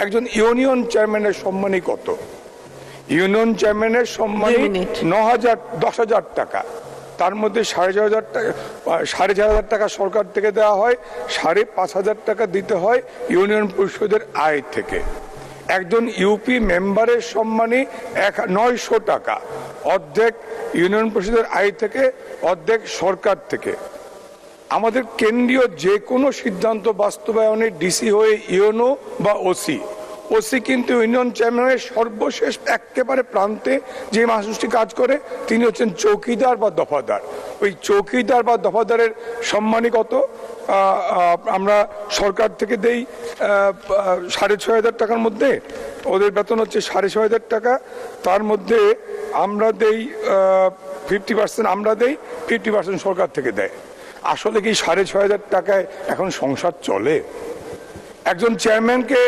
একজন ইউনিয়ন চেয়ারম্যানের সম্মানী কত? ইউনিয়ন চেয়ারম্যানের সম্মানী 10,000 টাকা। তার মধ্যে 4,500 টাকা সরকার থেকে দেওয়া হয়, 5,500 টাকা দিতে হয় ইউনিয়ন পরিষদের আয় থেকে। একজন ইউপি মেম্বারের সম্মানী 900 টাকা, অর্ধেক ইউনিয়ন পরিষদের আয় থেকে, অর্ধেক সরকার থেকে। আমাদের কেন্দ্রীয় যে কোনো সিদ্ধান্ত বাস্তবায়নে ডিসি হয়ে ইউনো বা ওসি কিন্তু ইউনিয়ন চেয়ারম্যানের সর্বশেষ একেবারে প্রান্তে যে মানুষটি কাজ করে তিনি হচ্ছেন চৌকিদার বা দফাদার। ওই চৌকিদার বা দফাদারের সম্মানী কত? আমরা সরকার থেকে দেই 6,500 টাকার মধ্যে, ওদের বেতন হচ্ছে 6,500 টাকা। তার মধ্যে আমরা দেই 50% আমরা দেই, 50% সরকার থেকে দেয়। আসলে কি 6,500 টাকায় এখন সংসার চলে? একজন চেয়ারম্যানকে